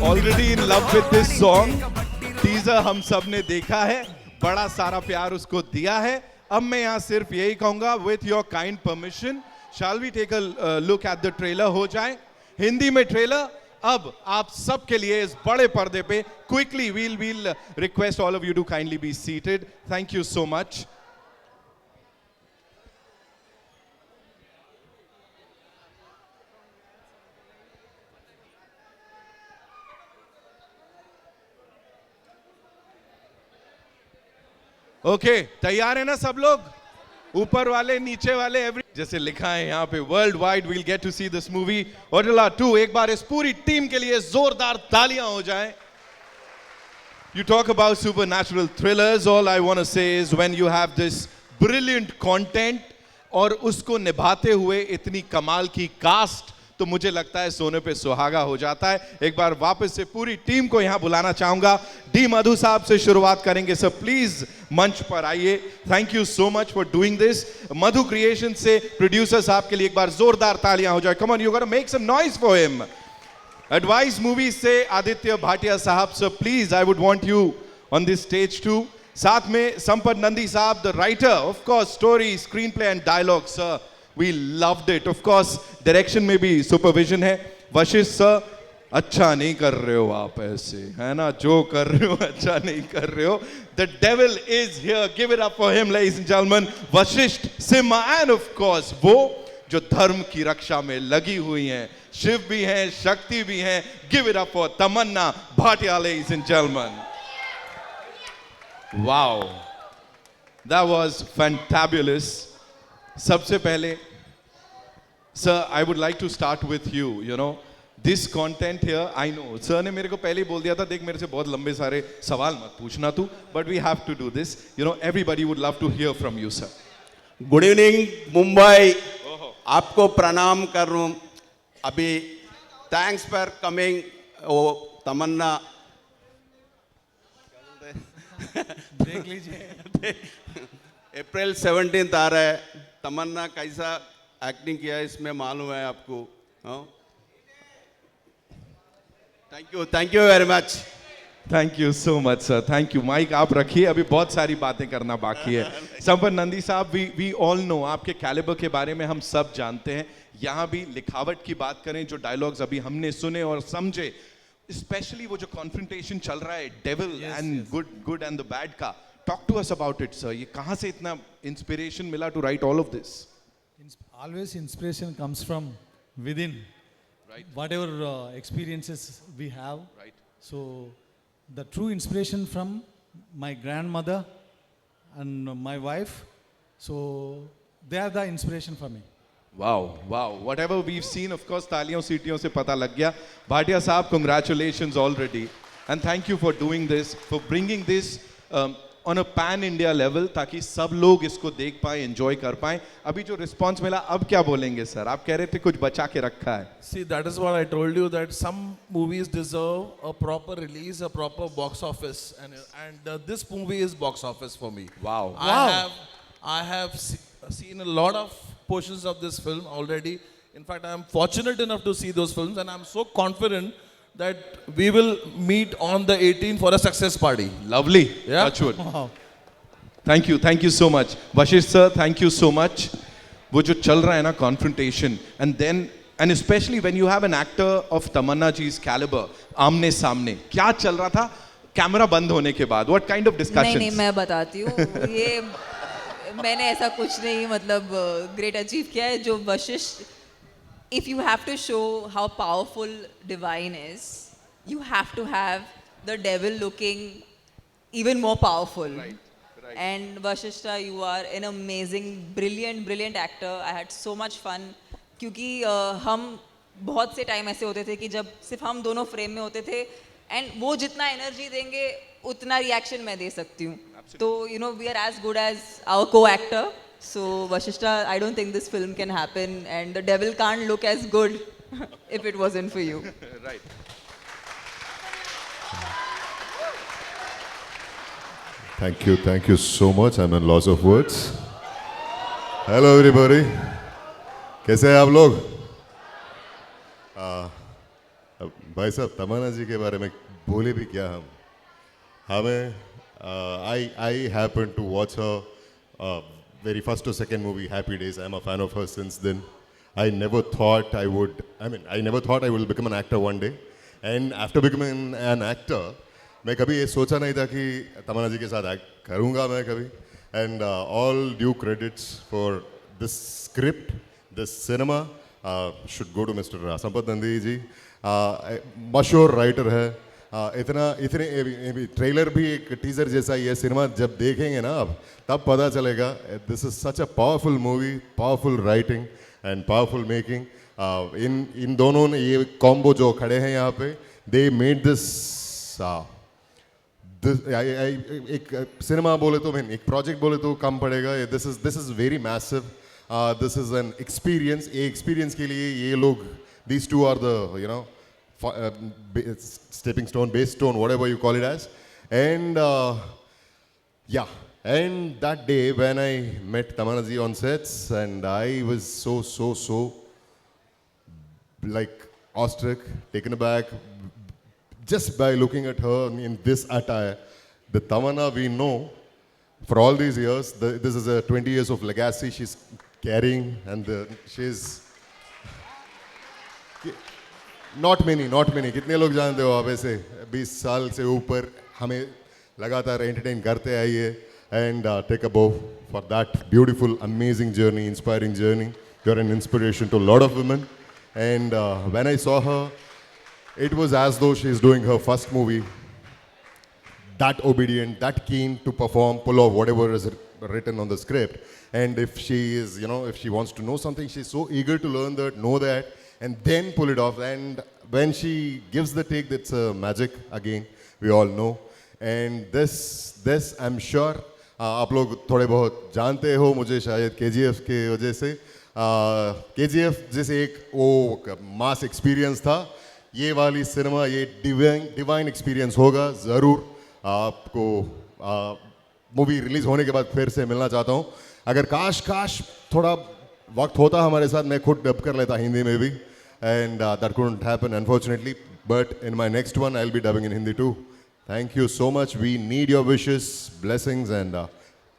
Already in love with this song. Teaser हम सब ने देखा है, बड़ा सारा प्यार उसको दिया है. अब मैं यहाँ सिर्फ यही कहूँगा, with your kind permission, shall we take a look at the trailer? हो जाए हिंदी में ट्रेलर अब आप सब के लिए इस बड़े पर्दे पे. Quickly we'll request all of you to kindly be seated. Thank you so much. Okay तैयार है ना सब लोग? ऊपर वाले नीचे वाले एवरी जैसे लिखा है यहाँ पे world wide will get to see this movie Odela 2. एक बार इस पूरी टीम के लिए जोरदार तालियां हो जाएं. You talk about supernatural thrillers, all I want to say is when you have this brilliant content और उसको निभाते हुए इतनी कमाल की कास्ट, तो मुझे लगता है सोने पे सुहागा हो जाता है. एक बार वापस से पूरी टीम को यहां बुलाना चाहूंगा. डी मधु साहब से शुरुआत करेंगे. सर प्लीज मंच पर आइए. Thank you so much for doing this. Madhu creation से प्रोड्यूसर साहब के लिए एक बार जोरदार तालियां हो जाए. Come on, you gotta make some noise for him. Advice movie से आदित्य भाटिया साहब, sir please I would want you on this stage too. साथ में संपत नंदी साहब, the writer of course, story, screenplay and dialogue. Sir We loved it. Of course, direction में भी supervision है. Vashishtha sir, अच्छा नहीं कर रहे हो आप ऐसे, है ना? जो कर रहे हो अच्छा नहीं कर रहे हो. The devil is here. Give it up for him, ladies and gentlemen. Vashishtha Simha and of course वो जो धर्म की रक्षा में लगी हुई हैं, शिव भी हैं, शक्ति भी हैं. Give it up for Tamannaah Bhatia, ladies and gentlemen. Wow, that was fantabulous. सबसे पहले sir I would like to start with you. You know this content here, I know sir ने मेरे को पहले ही बोल दिया था, देख मेरे से बहुत लंबे सारे सवाल मत पूछना तू, but we have to do this. You know everybody would love to hear from you sir. Good evening Mumbai. आपको प्रणाम कर रहा हूँ. अभी थैंक्स फॉर कमिंग. ओ तमन्ना देख लीजिए, अप्रैल 17 आ रहा है. तमन्ना कैसा एक्टिंग किया है इसमें मालूम है आपको. Thank you very much. Thank you so much sir. Thank you. Mike आप रखिए, अभी बहुत सारी बातें करना बाकी है. संपत नंदी साहब, वी ऑल नो आपके कैलिबर के बारे में हम सब जानते हैं. यहाँ भी लिखावट की बात करें, जो डायलॉग्स अभी हमने सुने और समझे, स्पेशली वो जो कॉन्फ्रंटेशन चल रहा है devil and good and the bad का, talk to us about it sir. ये कहाँ से इतना inspiration मिला to write all of this? Always inspiration comes from within, right? Whatever experiences we have, right? So the true inspiration from my grandmother and my wife, so they are the inspiration for me. Wow, whatever we've seen, of course तालियों सीटियों से पता लग गया. भाटिया साहब, congratulations already and thank you for doing this, for bringing this on a pan India level, ताकि सब लोग इसको देख पाएं, एंजॉय कर पाएं. अभी जो रिस्पांस मिला, अब क्या बोलेंगे सर? आप कह रहे थे कुछ बचा के रखा है. See, that is what I told you, that some movies deserve a proper release, a proper box office, and this movie is box office for me. Wow. I have seen a lot of portions of this film already. In fact, I am fortunate enough to see those films, and I am so confident that we will meet on the 18th for a success party. Lovely. Yeah. Touchwood. Wow. Thank you so much. Vashish sir, thank you so much. वो जो चल रहा है ना confrontation, and especially when you have an actor of Tamanna ji's caliber, आमने सामने क्या चल रहा था कैमरा बंद होने के बाद? What kind of discussions? नहीं मैं बताती हूँ. ये मैंने ऐसा कुछ नहीं मतलब ग्रेट अचीव किया है. जो Vashishtha, if you have to show how powerful divine is, you have to have the devil looking even more powerful. Right. And Vashishta, you are an amazing, brilliant actor. I had so much fun क्योंकि हम बहुत से time ऐसे होते थे कि जब सिर्फ हम दोनों फ्रेम में होते थे, एंड वो जितना एनर्जी देंगे उतना रिएक्शन मैं दे सकती हूँ. तो you know we are as good as our co-actor. So Vashishta, I don't think this film can happen, and the devil can't look as good if it wasn't for you. Right. Thank you so much. I'm at loss of words. Hello everybody. कैसे हैं आप लोग? भाई साहब तमन्ना जी के बारे में बोले भी क्या हम हमें I happened to watch her very first or second movie Happy Days. I'm a fan of her since then. I never thought I never thought I will become an actor one day. And after becoming an actor, मैं कभी ये सोचा नहीं था कि तमन्ना जी के साथ act करूँगा मैं कभी. And all due credits for this script, this cinema should go to Mr. Sampath Nandi ji. मशहूर राइटर है. इतने ट्रेलर भी एक टीजर जैसा ही है. सिनेमा जब देखेंगे ना आप तब पता चलेगा. This is such a powerful movie, powerful writing and powerful making. इन दोनों ने ये कॉम्बो जो खड़े हैं यहाँ पे, दे मेड दिस एक सिनेमा बोले तो एक प्रोजेक्ट बोले तो कम पड़ेगा. This is very massive. This is an experience. ये एक्सपीरियंस के लिए ये लोग, these two are the stepping stone, base stone, whatever you call it as. And yeah, and that day when I met Tamanna ji on sets, and I was so like awestruck, taken aback just by looking at her in this attire. The Tamanna we know for all these years, this is a 20 years of legacy she's carrying, and she's not many. कितने लोग जानते हो आप ऐसे 20 साल से ऊपर हमें लगातार एंटरटेन करते आइए. And take a bow for that beautiful, amazing journey, inspiring journey. You're an inspiration to a lot of women. And when I saw her, it was as though she's doing her first movie. That obedient, that keen to perform, pull off whatever is written on the script. And if she is, if she wants to know something, she's so eager to learn that, know that, and then pull it off. And when she gives the take, that's magic again, we all know. And this I'm sure आप लोग थोड़े बहुत जानते हो मुझे शायद KGF के वजह से. KGF जैसे एक वो मास एक्सपीरियंस था, ये वाली सिनेमा ये डिवाइन एक्सपीरियंस होगा ज़रूर. आपको मूवी रिलीज होने के बाद फिर से मिलना चाहता हूँ. अगर काश थोड़ा वक्त होता हमारे साथ, मैं खुद डब कर लेता हिंदी में भी. And that couldn't happen, unfortunately. But in my next one, I'll be dubbing in Hindi too. Thank you so much. We need your wishes, blessings, and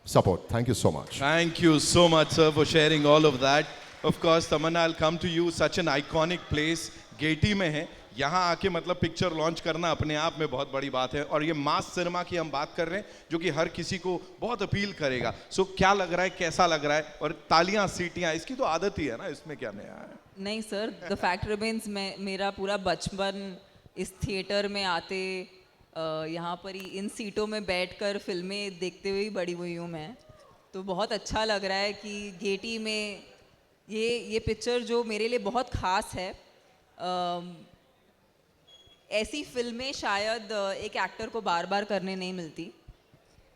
support. Thank you so much. Thank you so much, sir, for sharing all of that. Of course, Tamanna, I'll come to you. Such an iconic place. Getty में है. यहाँ आके मतलब picture launch करना अपने आप में बहुत बड़ी बात है. और ये मास सिनेमा की हम बात कर रहे हैं जो कि हर किसी को बहुत अपील करेगा. सो क्या लग रहा है, कैसा लग रहा है? और तालियां, सीटियां, इसकी तो आदत ही है ना, इसमें क्या नया है? नहीं सर, द फैक्ट रिमेन्स मेरा पूरा बचपन इस थिएटर में आते, यहाँ पर ही इन सीटों में बैठकर फिल्में देखते हुए ही बड़ी हुई हूँ मैं. तो बहुत अच्छा लग रहा है कि गेटी में ये पिक्चर जो मेरे लिए बहुत ख़ास है. ऐसी फिल्में शायद एक एक्टर को बार बार करने नहीं मिलती.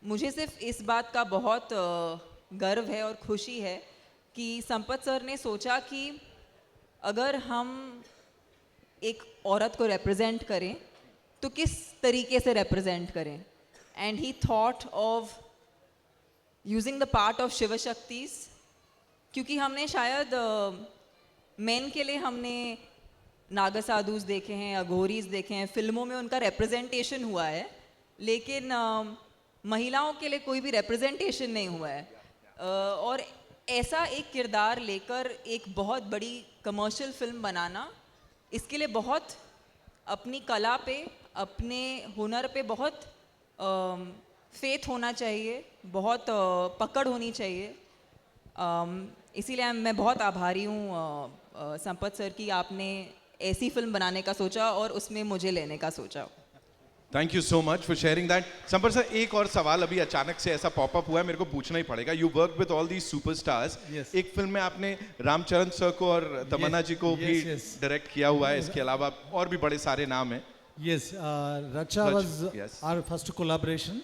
मुझे सिर्फ इस बात का बहुत गर्व है और खुशी है कि संपत सर ने सोचा कि अगर हम एक औरत को रिप्रेजेंट करें तो किस तरीके से रिप्रेजेंट करें. And he thought of using the part of Shiv शक्तिस, क्योंकि हमने शायद मेन के लिए हमने नागासाधुस देखे हैं, अघोरीज देखे हैं, फिल्मों में उनका रिप्रेजेंटेशन हुआ है, लेकिन महिलाओं के लिए कोई भी रिप्रेजेंटेशन नहीं हुआ है. और ऐसा एक किरदार लेकर एक बहुत बड़ी कमर्शियल फिल्म बनाना, इसके लिए बहुत अपनी कला पे, अपने हुनर पे बहुत फेथ होना चाहिए, बहुत पकड़ होनी चाहिए. इसीलिए मैं बहुत आभारी हूँ संपत सर की, आपने ऐसी फिल्म बनाने का सोचा और उसमें मुझे लेने का सोचा. Thank you so much for sharing that. संपर्क सर, एक और सवाल अभी अचानक से ऐसा पॉपअप हुआ है, मेरे को पूछना ही पड़ेगा. You work with all these superstars. एक फिल्म में आपने रामचरण सर को और तमन्ना जी को भी डायरेक्ट किया हुआ है, इसके अलावा और भी बड़े सारे नाम हैं. Yes, Racha was our first collaboration.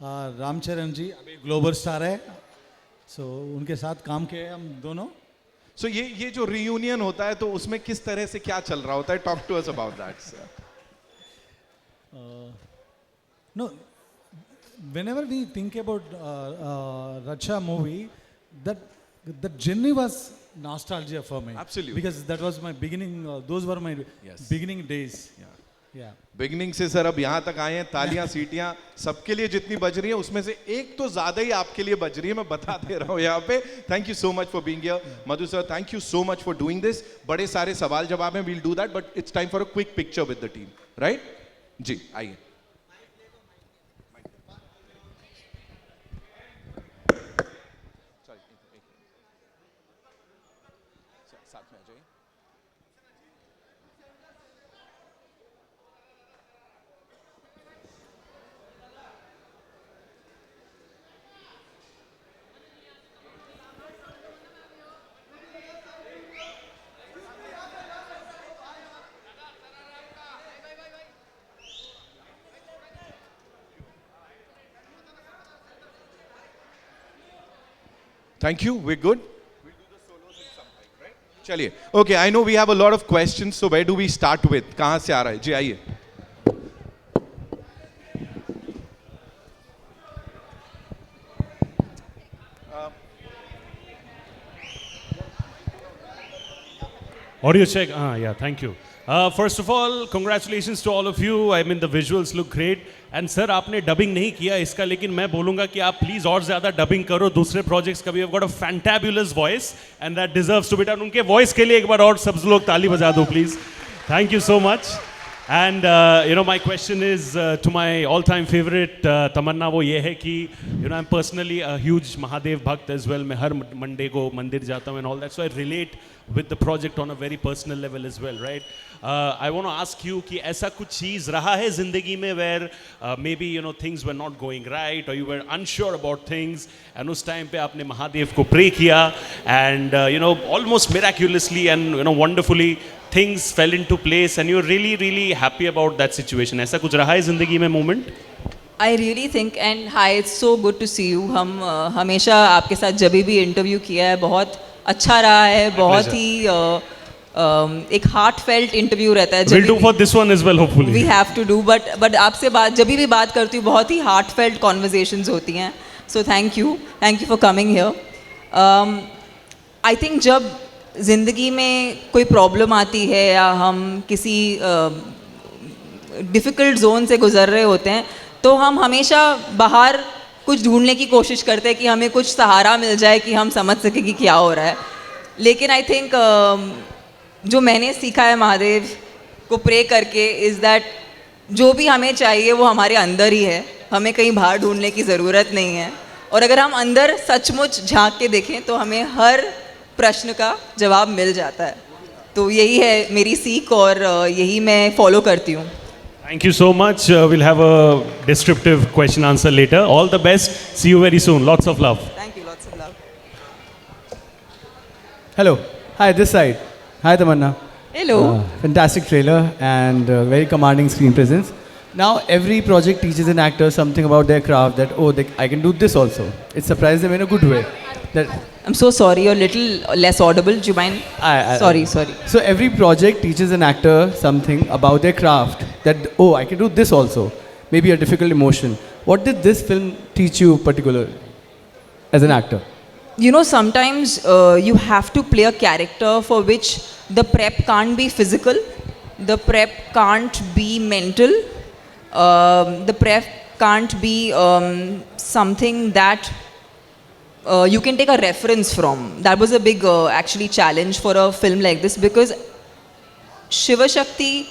Ramcharan जी अभी ग्लोबल स्टार है, so उनके साथ काम किए हम दोनों. सो ये जो रियूनियन होता है तो उसमें किस तरह से क्या चल रहा होता है? Talk to us about that sir. No, whenever we think about Racha movie, that journey was nostalgia for me. Absolutely. Because that was my beginning, those were my Yes. beginning days. Yeah. Beginning से sir अब यहाँ तक आए हैं, तालियां सीटियां सबके लिए जितनी बज रही है उसमें से एक तो ज्यादा ही आपके लिए बज रही है, मैं बता दे रहा हूँ यहाँ पे. Thank you so much for being here Madhu sir, thank you so much for doing this. बड़े सारे सवाल जवाब हैं, we'll do that, but it's time for a quick picture with the team, right? जी आइए. साथ में आ जाइए. Thank you. We're good. We'll do the solos in some time, right? चलिए. Okay, I know we have a lot of questions, so where do we start with? कहाँ से आ रहा है? जी आइए. Audio check. Yeah, thank you. First of all, congratulations to all of you. I mean, the visuals look great. And sir, आपने dubbing नहीं किया इसका, लेकिन मैं बोलूँगा कि आप प्लीज़ और ज़्यादा डबिंग करो दूसरे प्रोजेक्ट्स का भी. You've got a fantabulous voice and that deserves to be done. उनके वॉइस के लिए एक बार और सब लोग ताली बजा दो please. Thank you so much. And my question is to my all-time favorite तमन्ना, वो ये है कि I'm personally a huge Mahadev bhakt as well. मैं हर मंडे को मंदिर जाता हूँ and all that, so I relate with the project on a very personal level as well, right? I want to ask you कि ऐसा कुछ चीज़ रहा है ज़िंदगी में where maybe things were not going right or you were unsure about things and उस time पे आपने महादेव को pray किया and almost miraculously and wonderfully things fell into place and you're really really happy about that situation. ऐसा कुछ रहा है ज़िंदगी में moment? I really think, and hi, it's so good to see you. हम हमेशा आपके साथ जब भी इंटरव्यू किया है बहुत अच्छा रहा है, बहुत ही एक हार्ट फेल्ट इंटरव्यू रहता है. We'll do for this one as well, hopefully. We have to do, but आपसे बात जब भी बात करती हूँ बहुत ही हार्ट फेल्ट कॉन्वर्जेशंस होती हैं. So thank you for coming here. I think जब ज़िंदगी में कोई प्रॉब्लम आती है या हम किसी डिफ़िकल्ट जोन से गुज़र रहे होते हैं तो हम हमेशा बाहर कुछ ढूंढने की कोशिश करते हैं कि हमें कुछ सहारा मिल जाए कि हम समझ सकें कि क्या हो रहा है. लेकिन आई थिंक जो मैंने सीखा है महादेव को प्रे करके इज़ दैट जो भी हमें चाहिए वो हमारे अंदर ही है, हमें कहीं बाहर ढूंढने की ज़रूरत नहीं है. और अगर हम अंदर सचमुच झांक के देखें तो हमें हर प्रश्न का जवाब मिल जाता है. तो यही है मेरी सीख और यही मैं फॉलो करती हूँ. Thank you so much. We'll have a descriptive question answer later. All the best. See you very soon. Lots of love. Thank you, lots of love. Hello. Hi, this side. Hi, Tamanna. Hello. Fantastic trailer and very commanding screen presence. Now, every project teaches an actor something about their craft that, I can do this also. It surprises them in a good way. I'm so sorry, you're a little less audible. Do you mind? Sorry. So every project teaches an actor something about their craft that, I can do this also. Maybe a difficult emotion. What did this film teach you particularly as an actor? Sometimes you have to play a character for which the prep can't be physical, the prep can't be mental, the prep can't be something that you can take a reference from. That was a big actually challenge for a film like this because Shiva Shakti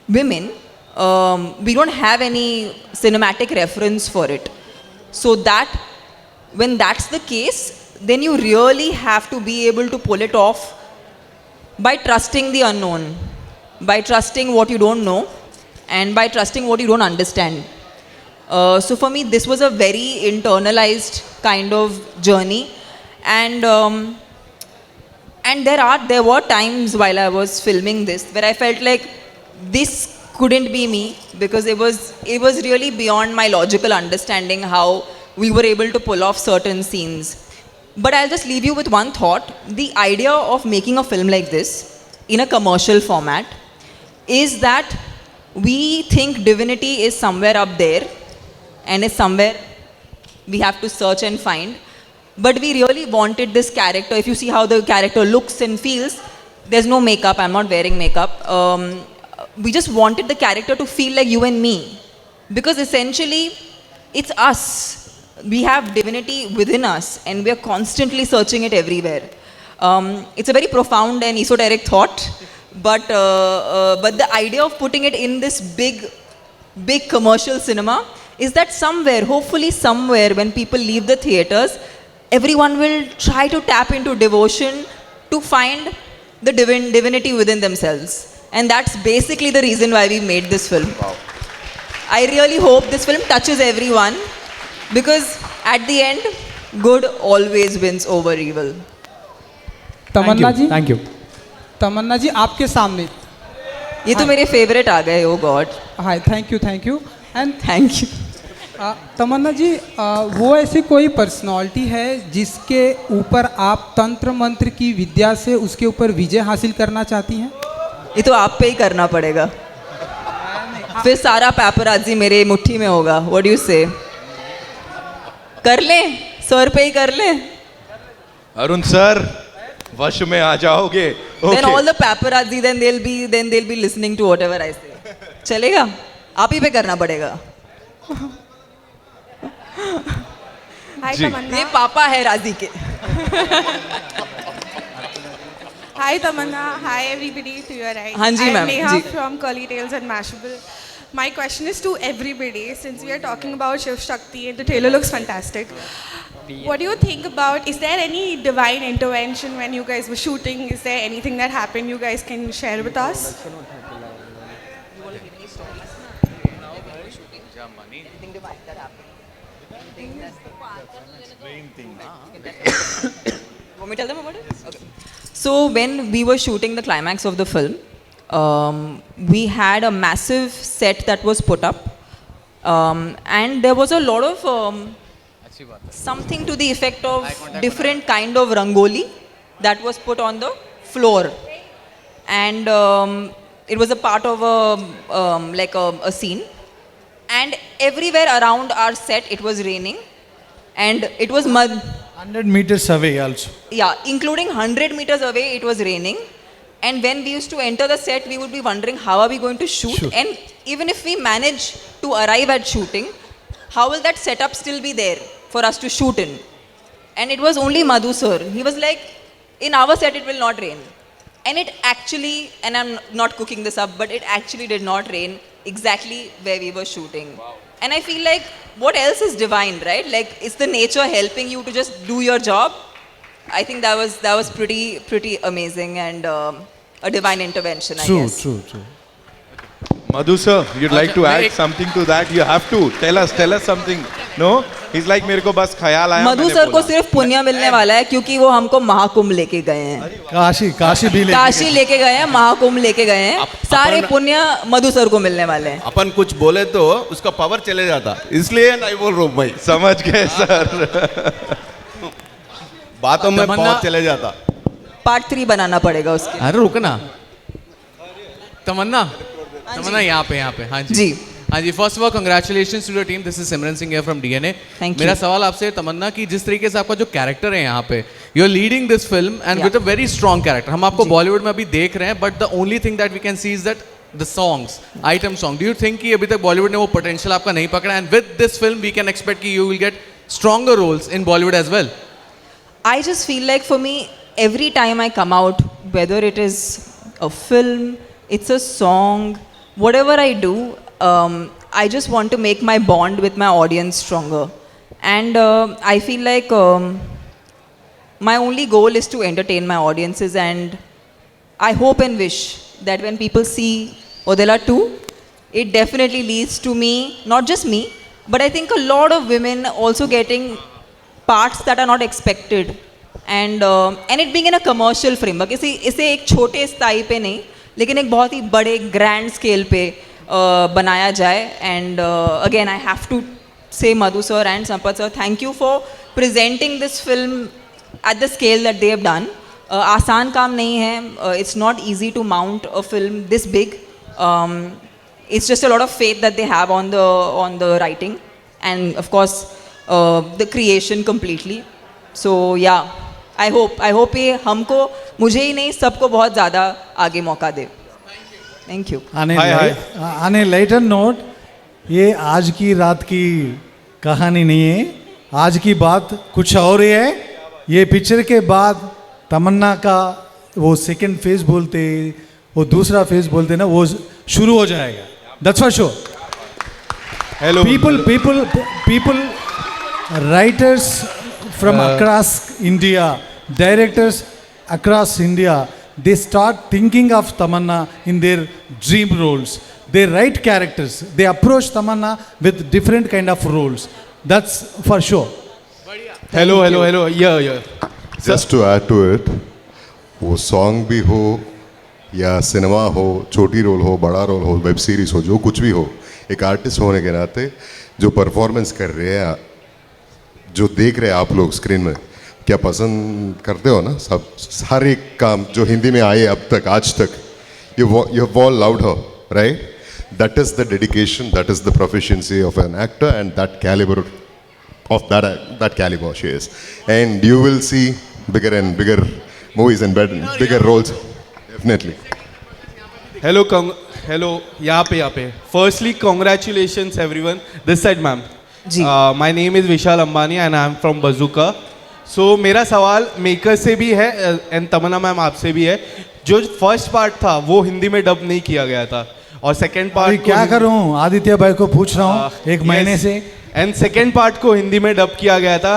women, we don't have any cinematic reference for it. So that when that's the case, then you really have to be able to pull it off by trusting the unknown, by trusting what you don't know, and by trusting what you don't understand. So for me, this was a very internalized kind of journey, and there were times while I was filming this where I felt like this couldn't be me because it was really beyond my logical understanding how we were able to pull off certain scenes. But I'll just leave you with one thought. The idea of making a film like this in a commercial format is that we think divinity is somewhere up there and is somewhere we have to search and find. but we really wanted this character. If you see how the character looks and feels, there's no makeup. I'm not wearing makeup. We just wanted the character to feel like you and me, because essentially it's us. We have divinity within us, and we are constantly searching it everywhere. It's a very profound and esoteric thought, but the idea of putting it in this big commercial cinema is that somewhere, hopefully somewhere, when people leave the theaters, everyone will try to tap into devotion to find the divinity within themselves. And that's basically the reason why we made this film. I really hope this film touches everyone, because at the end, good always wins over evil. Tamannaah ji, Thank you. तमन्ना जी आपके सामने. ये तो मेरे favourite आ गए, oh God. Hi, thank you and Thank you. तमन्ना जी, वो ऐसी कोई personality है जिसके ऊपर आप तंत्र मंत्र की विद्या से उसके ऊपर विजय हासिल करना चाहती हैं? ये तो आप पे ही करना पड़ेगा, फिर सारा पैपराजी मेरे मुट्ठी में होगा. What do you say? कर ले, सर पे ही कर ले. अरुण सर, वश में आ जाओगे. Then all the paparazzi, then they'll be listening to whatever I say. चलेगा? आप ही पे करना पड़ेगा. Hi जी. Tamanna. ये पापा है राजी के. Hi Tamanna. Hi everybody to your right. हाँ जी, ma'am. I'm Neha ji. from Curly Tales and Mashable. My question is to everybody, since we are talking about Shiv Shakti and the trailer looks fantastic. What do you think about, is there any divine intervention when you guys were shooting? Is there anything that happened you guys can share with us? Want me to tell them about it? Okay. So when we were shooting the climax of the film, we had a massive set that was put up, and there was a lot of something to the effect of different kind of rangoli that was put on the floor, and it was a part of a scene, and everywhere around our set it was raining, and it was mud. 100 meters away also. Yeah, including 100 meters away, it was raining. And when we used to enter the set, we would be wondering how are we going to shoot? And even if we manage to arrive at shooting, how will that setup still be there for us to shoot in? And it was only Madhu sir. He was like, in our set, it will not rain. And it actually, and I'm not cooking this up, but it actually did not rain exactly where we were shooting. Wow. And I feel like, what else is divine, right? Like, it's the nature helping you to just do your job. I think that was pretty amazing and a divine intervention, I guess. True. Madhu sir, you'd like to add something to that? You have to. Tell us something. No? He's like, मेरे को बस ख्याल आया. मधु sir को सिर्फ पुण्य मिलने वाला है क्योंकि वो हमको महाकुंभ लेके गए हैं. काशी भी काशी लेके गए हैं, महाकुंभ लेके गए हैं. सारे पुण्य मधु सर को मिलने वाले हैं. अपन कुछ बोले तो उसका पावर चले जाता, इसलिए नहीं बोल रहा हूँ भाई. समझ गए सर. बातों में बहुत चले जाता. पार्ट 3 बनाना पड़ेगा उसके. अरे रुकना. तमन्ना यहाँ पे हाँ जी. हाँ जी, first of all congratulations to the team. This is Simran Singh here from DNA. मेरा सवाल आपसे तमन्ना कि जिस तरीके से आपका जो कैरेक्टर है यहाँ पे, you are leading this film and with a very strong character. हम आपको बॉलीवुड में अभी देख रहे हैं, but the only thing that we can see is that the songs, item song. Do you think कि अभी तक बॉलीवुड ने वो पोटेंशियल आपका नहीं पकड़ा, and with this film we can expect कि you will get stronger roles in Bollywood as well? I just feel like for me, every time I come out, whether it is a film, it's a song, whatever I do, I just want to make my bond with my audience stronger. And I feel like my only goal is to entertain my audiences, and I hope and wish that when people see Odela 2, it definitely leads to me, not just me, but I think a lot of women also getting parts that are not expected, and it being in a commercial framework. इसे एक छोटे स्थाई पे नहीं, लेकिन एक बहुत ही बड़े ग्रैंड स्केल पे बनाया जाए. And again, I have to say Madhu sir and Sampath sir, thank you for presenting this film at the scale that they have done. आसान काम नहीं है. It's not easy to mount a film this big. It's just a lot of faith that they have on the writing, and of course the creation completely. सो या I hope ये हमको, मुझे ही नहीं सबको बहुत ज़्यादा आगे मौका दे. Thank you. On a lighter note, ये आज की रात की कहानी नहीं है, आज की बात कुछ और ही है. ये पिक्चर के बाद तमन्ना का वो सेकंड फेज बोलते, वो दूसरा फेज बोलते ना, वो शुरू हो जाएगा. That's for sure. Hello. People, writers from across India, directors across India, they start thinking of Tamanna in their dream roles. They write characters. They approach Tamanna with different kind of roles. That's for sure. Hello. Yeah. Just to add to it, वो song भी हो या cinema हो, छोटी role हो, बड़ा role हो, web series हो, जो कुछ भी हो, एक आर्टिस्ट होने के नाते जो परफॉर्मेंस कर रहे हैं, जो देख रहे हैं आप लोग स्क्रीन में, क्या पसंद करते हो ना सब, हर एक काम जो हिंदी में आए अब तक, आज तक, you have all loved her, right? That is the dedication, that is the proficiency of an actor, and that caliber of that caliber she is. And you will see bigger and bigger movies and bigger roles, definitely. Hello, यहाँ पे. Firstly, congratulations everyone. This side, ma'am. Ji. My name is Vishal Ambani and I am from Bazooka. So मेरा सवाल maker से भी है and Tamannaah ma'am आपसे भी है. जो फर्स्ट पार्ट था वो हिंदी में डब नहीं किया गया था, और सेकंड पार्ट क्या करूं, आदित्य भाई को पूछ रहा हूं एक महीने से. एंड सेकेंड पार्ट को हिंदी में डब किया गया था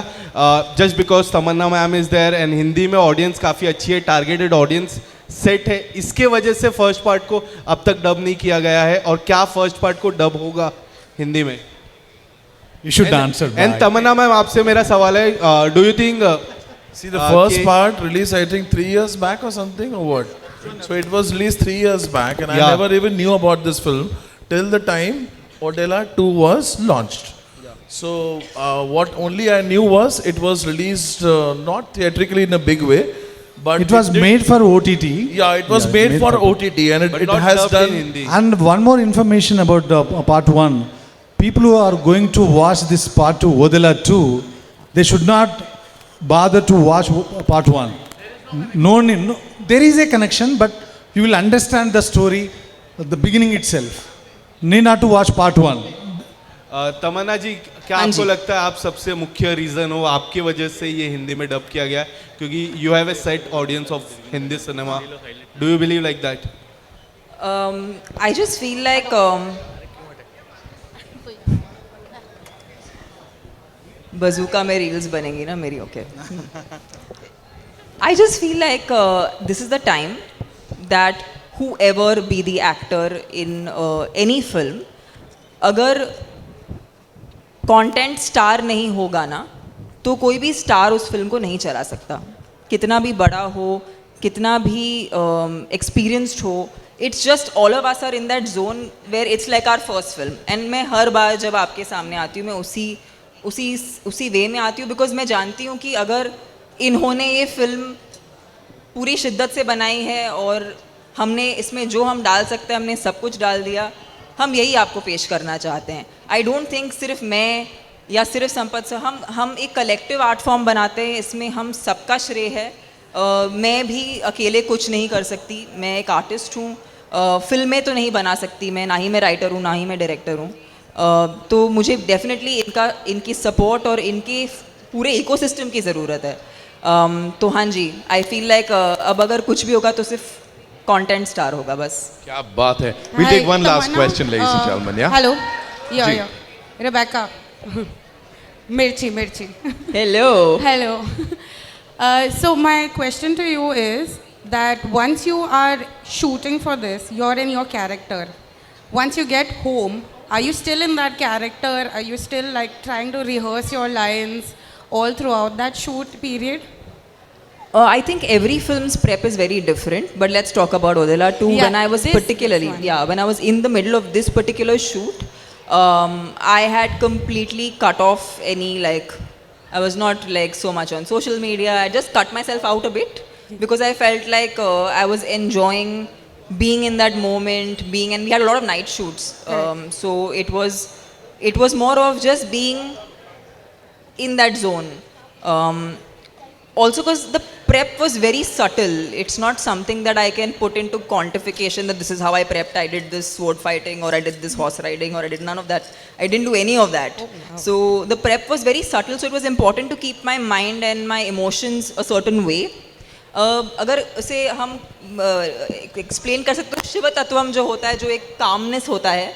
just because Tamannaah ma'am is there, and Hindi में ऑडियंस काफ़ी अच्छी है, टारगेटेड ऑडियंस सेट है, इसके वजह से फर्स्ट पार्ट को अब तक डब नहीं किया गया है. और क्या फर्स्ट पार्ट को डब होगा हिंदी में? You should answer. And Tamannaah ma'am आपसे मेरा सवाल है, do you think See, the first part released, I think, 3 years back or something, or what? So it was released 3 years back, and I Yeah. never even knew about this film till the time Odella 2 was launched. So what only I knew was it was released not theatrically in a big way, but It was did- made for OTT. Yeah, it was made for OTT, and it not has dubbed done. in Hindi? And one more information about part 1. People who are going to watch this part 2, Odella 2, they should not bother to watch part 1. No, there is a connection, but you will understand the story at the beginning itself. Need not to watch part 1. तमन्ना जी, क्या हाँ आपको जी. लगता है आप सबसे मुख्य reason हो, आपकी वजह से ये हिंदी में डब किया गया, क्योंकि you have a set audience of Hindi cinema? Do you believe like that? I just feel like बजूका में रील्स बनेंगी ना मेरी. Okay. I just feel like this is the time that whoever be the actor in any film, अगर content star नहीं होगा ना, तो कोई भी स्टार उस फिल्म को नहीं चला सकता, कितना भी बड़ा हो, कितना भी एक्सपीरियंस्ड हो. It's just all of us are in that zone where it's like our first film. And मैं हर बार जब आपके सामने आती हूँ, मैं उसी वे में आती हूँ, बिकॉज मैं जानती हूँ कि अगर इन्होंने ये फिल्म पूरी शिद्दत से बनाई है और हमने इसमें जो हम डाल सकते हैं हमने सब कुछ डाल दिया, हम यही आपको पेश करना चाहते हैं. आई डोंट थिंक सिर्फ मैं या सिर्फ संपत से, हम एक कलेक्टिव आर्ट फॉर्म बनाते हैं, इसमें हम सबका श्रेय है. मैं भी अकेले कुछ नहीं कर सकती, मैं एक आर्टिस्ट हूँ, फिल्में तो नहीं बना सकती मैं, ना ही मैं राइटर हूँ ना ही मैं डायरेक्टर हूँ. तो मुझे डेफिनेटली इनकी सपोर्ट और इनके पूरे इकोसिस्टम की ज़रूरत है. तो हाँ जी, आई फील लाइक अब अगर कुछ भी होगा तो सिर्फ कंटेंट स्टार होगा बस. क्या बात है. We'll take one last question, ladies and gentlemen. Yeah. Hello. जी. Yeah. Rebecca. Mirchi. Hello. Hello. So my question to you is that once you are shooting for this, you're in your character. Once you get home, are you still in that character? Are you still like trying to rehearse your lines all throughout that shoot period? I think every film's prep is very different, but let's talk about Odella 2. Yeah, When I was this particularly, one. when I was in the middle of this particular shoot, I had completely cut off any I was not so much on social media. I just cut myself out a bit because I felt like I was enjoying being in that moment, and we had a lot of night shoots. So it was more of just being in that zone. also because the prep was very subtle. It's not something that I can put into quantification that this is how I prepped. I did this sword fighting, or I did this horse riding, or I did none of that. I didn't do any of that. So the prep was very subtle. So it was important to keep my mind and my emotions a certain way. अगर उसे हम explain कर सकते हो, शिव तत्वम जो होता है, जो एक कामनेस होता है,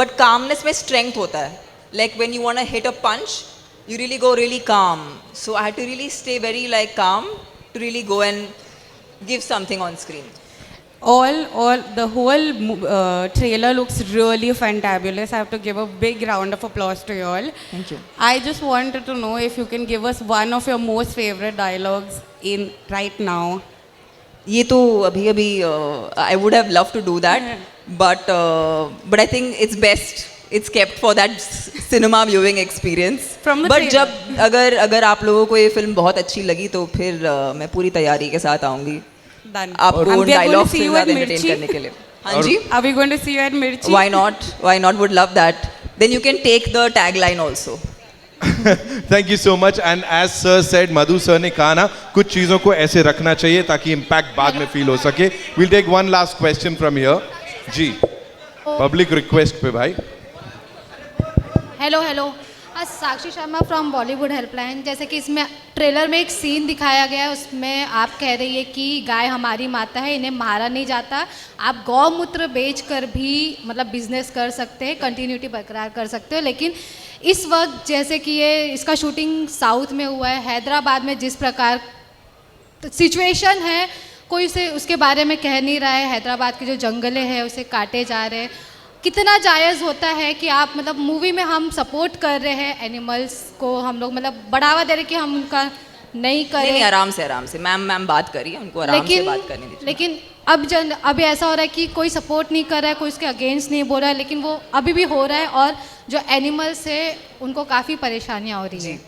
बट कामनेस में स्ट्रेंथ होता है. Like when you want to hit a punch, you really go really calm. So I had to really stay very like calm to really go and give something on screen. The whole trailer looks really fantabulous. I have to give a big round of applause to you all. Thank you. I just wanted to know if you can give us one of your most favorite dialogues in right now. ये तो अभी I would have loved to do that, but I think it's best. It's kept for that cinema viewing experience. From the But trailer. जब अगर आप लोगों को ये film बहुत अच्छी लगी तो फिर मैं पूरी तैयारी के साथ आऊंगी Done. आपको And we are going to dialogue see से you ज़्यादा at entertain Mirchi. करने के लिए. हाँ जी. Are we going to see you at Mirchi? Why not? Why not? Would love that. Then you can take the tagline also. Thank you so much. And as sir said, Madhu sir ने कहा ना, कुछ चीजों को ऐसे रखना चाहिए ताकि impact बाद में feel हो सके. We'll take one last question from here. Ji. Public request पे भाई. Hello Sakshi Sharma from Bollywood helpline. जैसे कि इसमें ट्रेलर में एक सीन दिखाया गया है, उसमें आप कह रही है कि गाय हमारी माता है, इन्हें मारा नहीं जाता. आप गौमूत्र बेचकर भी मतलब बिजनेस कर सकते हैं, कंटिन्यूटी बरकरार कर सकते हो. लेकिन इस वक्त जैसे कि ये इसका शूटिंग साउथ में हुआ है, हैदराबाद में जिस प्रकार सिचुएशन है, कोई उसे उसके बारे में कह नहीं रहा है. हैदराबाद के जो जंगले हैं उसे काटे जा रहे हैं. कितना जायज़ होता है कि आप मतलब मूवी में हम सपोर्ट कर रहे हैं एनिमल्स को, हम लोग मतलब बढ़ावा दे रहे हैं कि हम उनका नहीं करें. नहीं, आराम से मैम बात करिए, उनको आराम से बात करने दीजिए. लेकिन अभी ऐसा हो रहा है कि कोई सपोर्ट नहीं कर रहा है, कोई उसके अगेंस्ट नहीं बोल रहा है, लेकिन वो अभी भी हो रहा है और जो एनिमल्स है उनको काफ़ी परेशानियाँ हो रही हैं.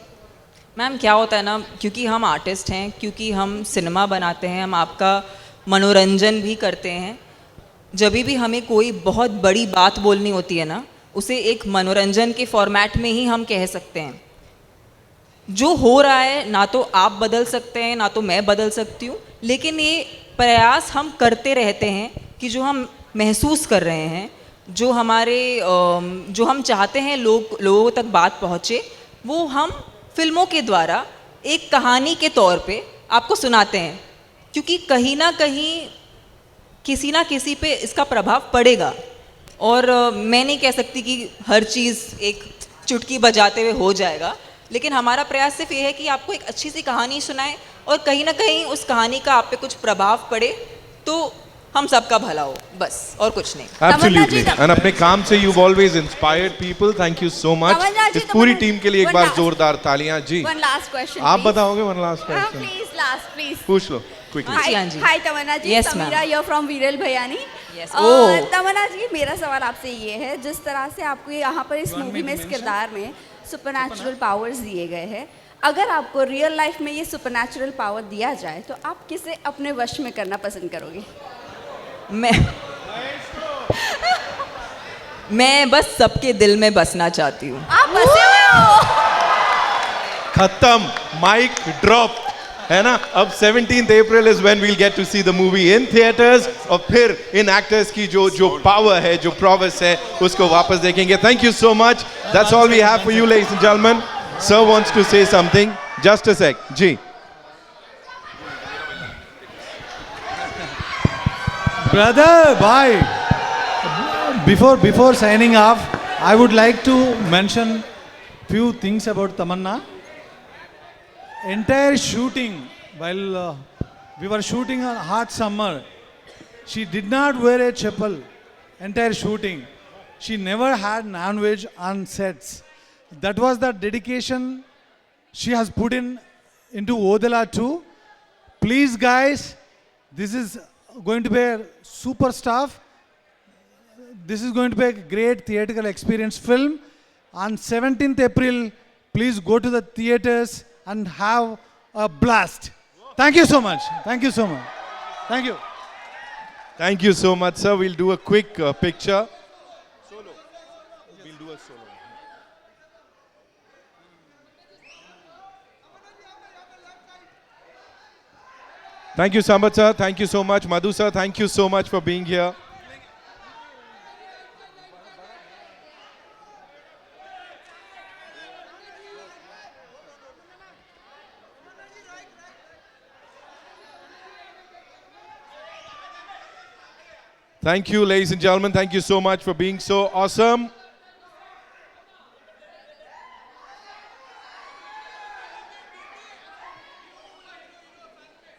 मैम क्या होता है ना, क्योंकि हम आर्टिस्ट हैं, क्योंकि हम सिनेमा बनाते हैं, हम आपका मनोरंजन भी करते हैं. जब भी हमें कोई बहुत बड़ी बात बोलनी होती है ना, उसे एक मनोरंजन के फॉर्मेट में ही हम कह सकते हैं. जो हो रहा है ना तो आप बदल सकते हैं ना तो मैं बदल सकती हूँ, लेकिन ये प्रयास हम करते रहते हैं कि जो हम महसूस कर रहे हैं, जो हम चाहते हैं लोगों तक बात पहुँचे, वो हम फिल्मों के द्वारा एक कहानी के तौर पे आपको सुनाते हैं. क्योंकि कहीं ना कहीं किसी ना किसी पे इसका प्रभाव पड़ेगा. और मैं नहीं कह सकती कि हर चीज़ एक चुटकी बजाते हुए हो जाएगा, लेकिन हमारा प्रयास सिर्फ ये है कि आपको एक अच्छी सी कहानी सुनाएं और कहीं ना कहीं उस कहानी का आप पे कुछ प्रभाव पड़े तो हम सबका भला हो, बस और कुछ नहीं. Absolutely. And अपने काम से you've always inspired people. Thank you so much. इस पूरी टीम के लिए एक बार जोरदार तालियां. जी. One last question. आप बताओगे one last question? Please, last, please. पूछ लो quickly. Hi Tamanna ji. Yes, Samira here from Viral Bhayani. Yes. तमन्ना जी, मेरा सवाल आपसे ये है, जिस तरह से आपको यहाँ पर इस मूवी में, इस किरदार में सुपरनैचुरल पावर्स दिए गए हैं, अगर आपको रियल लाइफ में ये सुपरनैचुरल पावर दिया जाए तो आप किसे अपने वश में करना पसंद करोगे? मैं बस सबके दिल में बसना चाहती हूँ. आप बसे हुए हो. खत्म. Mike drop. है ना. अब 17th April is when we'll get to see the movie in theaters. और फिर इन एक्टर्स की जो पावर है, जो प्रोवेस है, उसको वापस देखेंगे. Thank you so much. That's all we have for you, ladies and gentlemen. Sir wants to say something. Just a sec. Ji. Brother, bye. Before signing off, I would like to mention few things about Tamanna. Entire shooting, while we were shooting on hot summer, she did not wear a chappal. Entire shooting, she never had non-veg on sets. That was the dedication she has put into Odala too. Please, guys, this is going to be a super stuff. This is going to be a great theatrical experience film. On 17th April, please go to the theaters and have a blast. Thank you so much. Thank you so much. Thank you. Thank you so much, sir. We'll do a quick picture. Solo. We'll do a solo. Thank you, Sambat sir. Thank you so much. Madhu sir, thank you so much for being here. Thank you, ladies and gentlemen. Thank you so much for being so awesome.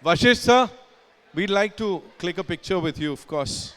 Vashish sir, we'd like to click a picture with you, of course.